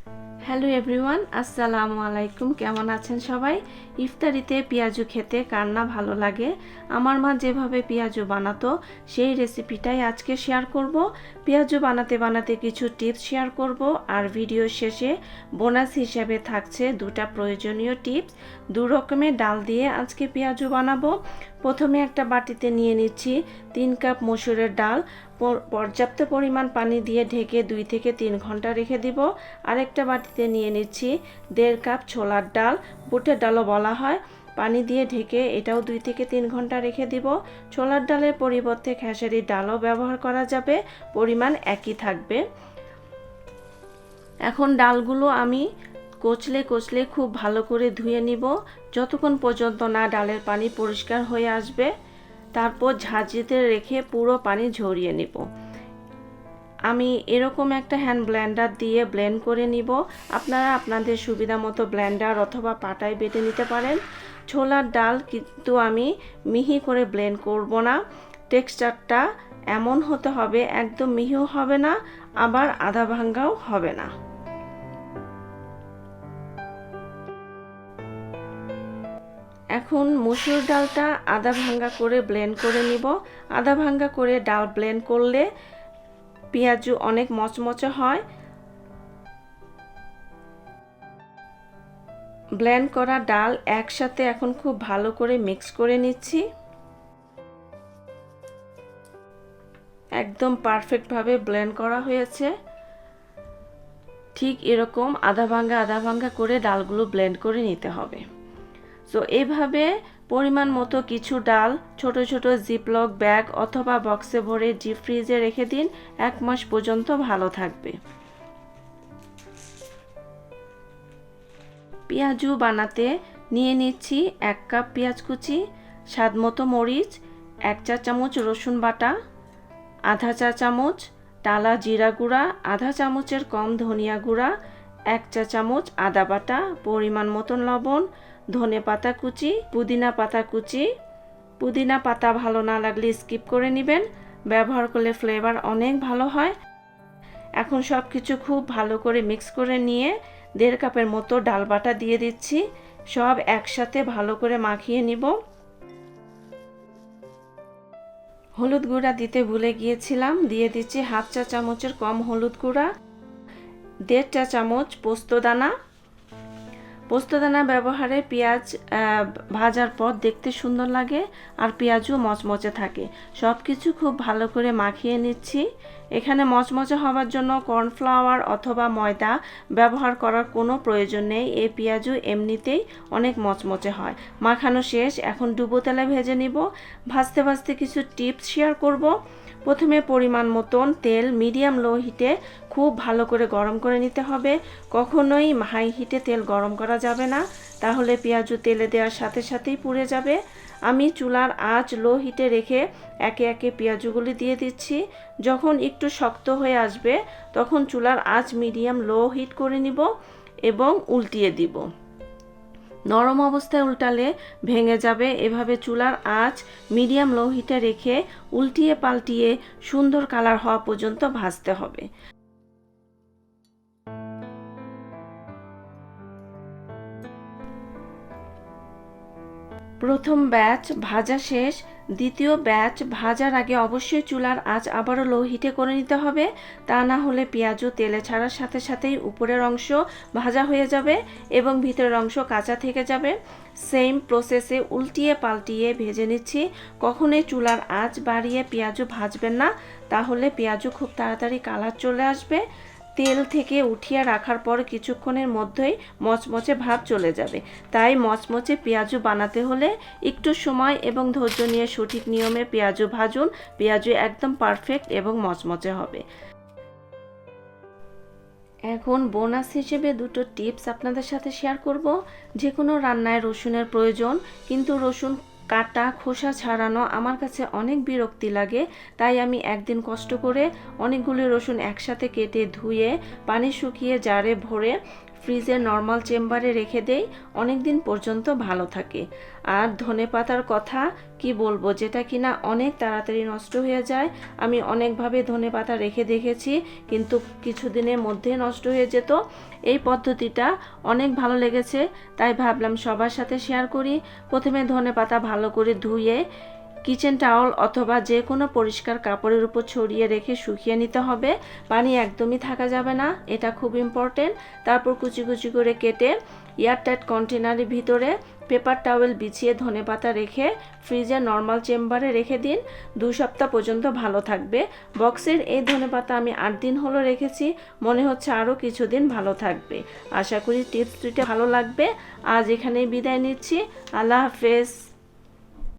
Hello everyone, আসসালামু আলাইকুম। কেমন আছেন সবাই? ইফতারিতে পেঁয়াজু খেতে কার না ভালো লাগে। আমার মা যেভাবে পেঁয়াজু বানাতো সেই রেসিপিটাই আজকে শেয়ার করব। পেঁয়াজু বানাতে বানাতে কিছু টিপস শেয়ার করব, আর ভিডিও শেষে বোনাস হিসেবে থাকছে দুটা প্রয়োজনীয় টিপস। দু রকমের ডাল দিয়ে আজকে পেঁয়াজু বানাবো। প্রথমে একটা বাটিতে নিয়ে নিচ্ছি 3 কাপ মসুরের ডাল। পর্যাপ্ত পরিমাণ পানি দিয়ে ঢেকে 2 থেকে 3 ঘন্টা রেখে দিব। আরেকটা বাটিতে নিয়ে নিচ্ছি 1.5 কাপ ছোলার ডাল, বুটের ডালও বলা হয়। পানি দিয়ে ঢেকে এটাও 2 থেকে 3 ঘন্টা রেখে দিব। ছোলার ডালের পরিবর্তে খেসারির ডালও ব্যবহার করা যাবে, পরিমাণ একই থাকবে। এখন ডালগুলো আমি কচলে কচলে খুব ভালো করে ধুয়ে নিব, যতক্ষণ পর্যন্ত না ডালের পানি পরিষ্কার হয়ে আসবে। তারপর ঝাঁঝরিতে রেখে পুরো পানি ঝরিয়ে নিব। আমি এরকম একটা হ্যান্ড ব্লেন্ডার দিয়ে ব্লেন্ড করে নিব। আপনারা আপনাদের সুবিধা মতো ব্লেন্ডার অথবা পাটায় বেটে নিতে পারেন। ছোলার ডাল কিন্তু আমি মিহি করে ব্লেন্ড করব না। টেক্সচারটা এমন হতে হবে, একদম মিহিও হবে না, আবার আধা ভাঙ্গাও হবে না। এখন মসুর ডালটা আধা ভাঙ্গা করে ব্লেন্ড করে নিব। আধা ভাঙ্গা করে ডাল ব্লেন্ড করলে পেঁয়াজু অনেক মচমচে হয়। ব্লেন্ড করা ডাল একসাথে এখন খুব ভালো করে মিক্স করে নিচ্ছি। একদম পারফেক্টভাবে ব্লেন্ড করা হয়েছে। ঠিক এরকম আধা ভাঙ্গা করে ডালগুলো ব্লেন্ড করে নিতে হবে। সো এইভাবে পরিমাণ মতো কিছু ডাল ছোট ছোট জিপলক ব্যাগ অথবা বক্সে ভরে ডিপ ফ্রিজে রেখে দিন, 1 মাস পর্যন্ত ভালো থাকবে। পেঁয়াজু বানাতে নিয়ে নিচ্ছি 1 কাপ পেঁয়াজ কুচি, স্বাদ মতো মরিচ, 1 চা চামচ রসুন বাটা, আধা চা চামচ টালা জিরা গুঁড়া, আধা চামচের কম ধনিয়া গুঁড়া, 1 চা চামচ আদা বাটা, পরিমাণ মতন লবণ, ধনে পাতা কুচি, পুদিনা পাতা কুচি। পুদিনা পাতা ভালো না লাগলে স্কিপ করে নেবেন, ব্যবহার করলে ফ্লেভার অনেক ভালো হয়। এখন সব কিছু খুব ভালো করে মিক্স করে নিয়ে 1.5 কাপের মতো ডাল বাটা দিয়ে দিচ্ছি। সব একসাথে ভালো করে মাখিয়ে নিব। হলুদ গুঁড়া দিতে ভুলে গিয়েছিলাম, দিয়ে দিচ্ছি 1/2 চা চামচের কম হলুদ গুঁড়া, 1.5 চা চামচ পোস্তদানা। পোস্তদানা ব্যবহারে পেঁয়াজ ভাজার পর দেখতে সুন্দর লাগে আর পেঁয়াজও মচমচে থাকে। সব কিছু খুব ভালো করে মাখিয়ে নিচ্ছি। এখানে মচমচে হওয়ার জন্য কর্নফ্লাওয়ার অথবা ময়দা ব্যবহার করার কোনো প্রয়োজন নেই। এই পেঁয়াজু এমনিতেই অনেক মচমচে হয়। মাখানো শেষ, এখন ডুবো তেলে ভেজে নিব। ভাজতে ভাজতে কিছু টিপস শেয়ার করব। প্রথমে পরিমাণ মতন তেল মিডিয়াম লো হিটে খুব ভালো করে গরম করে নিতে হবে। কখনোই হাই হিটে তেল গরম করা যাবে না, তাহলে পেঁয়াজু তেলে দেওয়ার সাথে সাথেই পুড়ে যাবে। আমি চুলার আঁচ লো হিটে রেখে একে একে পেঁয়াজুগুলি দিয়ে দিচ্ছি। যখন একটু শক্ত হয়ে আসবে তখন চুলার আঁচ মিডিয়াম লো হিট করে নিব এবং উল্টিয়ে দিব। নরম অবস্থায় উল্টালে ভেঙে যাবে। এভাবে চুলার আঁচ মিডিয়াম লো হিটে রেখে উল্টিয়ে পাল্টিয়ে সুন্দর কালার হওয়া পর্যন্ত ভাজতে হবে। প্রথম ব্যাচ ভাজা শেষ। দ্বিতীয় ব্যাচ ভাজার আগে অবশ্যই চুলার আঁচ আবারও লো হিটে করে নিতে হবে, তা না হলে পেঁয়াজু তেলে ছাড়ার সাথে সাথেই উপরের অংশ ভাজা হয়ে যাবে এবং ভিতরের অংশ কাঁচা থেকে যাবে। সেম প্রসেসে উল্টিয়ে পাল্টিয়ে ভেজে নিচ্ছি। কখনোই চুলার আঁচ বাড়িয়ে পেঁয়াজু ভাজবেন না, তাহলে পেঁয়াজু খুব তাড়াতাড়ি কালার চলে আসবে। তেল থেকে উঠিয়ে রাখার পর কিছুক্ষণের মধ্যেই মচমচে ভাব চলে যাবে। তাই মচমচে পেঁয়াজু বানাতে হলে একটু সময় এবং ধৈর্য নিয়ে সঠিক নিয়মে পেঁয়াজু ভাজুন। পেঁয়াজু একদম পারফেক্ট এবং মচমচে হবে। এখন বোনাস হিসেবে দুটো টিপস আপনাদের সাথে শেয়ার করব। যে কোনো রান্নায় রসুনের প্রয়োজন, কিন্তু রসুন কাটা খোসা ছাড়ানো আমার কাছে অনেক বিরক্তি লাগে। তাই আমি একদিন কষ্ট করে অনেকগুলো রসুন একসাথে কেটে ধুয়ে পানি শুকিয়ে জারে ভরে ফ্রিজের নর্মাল চেম্বারে রেখে দেই, অনেক দিন পর্যন্ত ভালো থাকে। আর ধনেপাতার কথা কি বলবো, যেটা কিনা অনেক তাড়াতাড়ি নষ্ট হয়ে যায়। আমি অনেকভাবে ধনেপাতা রেখে দেখেছি, কিন্তু কিছুদিনের মধ্যে নষ্ট হয়ে যেত। এই পদ্ধতিটা অনেক ভালো লেগেছে, তাই ভাবলাম সবার সাথে শেয়ার করি। প্রথমে ধনেপাতা ভালো করে ধুয়ে কিচেন টাওয়াল অথবা যে কোনো পরিষ্কার কাপড়ের উপর ছড়িয়ে রেখে শুকিয়ে নিতে হবে। পানি একদমই থাকা যাবে না, এটা খুব ইম্পর্টেন্ট। তারপর কুচি কুচি করে কেটে এয়ারটাইট কন্টেনারের ভিতরে পেপার টাওয়েল বিছিয়ে ধনেপাতা রেখে ফ্রিজের নর্মাল চেম্বারে রেখে দিন। 2 সপ্তাহ পর্যন্ত ভালো থাকবে। বক্সের এই ধনেপাতা আমি 8 দিন হলো রেখেছি, মনে হচ্ছে আরও কিছুদিন ভালো থাকবে। আশা করি টিপস দুইটা ভালো লাগবে। আজ এখানেই বিদায় নিচ্ছি। আল্লাহ হাফেজ।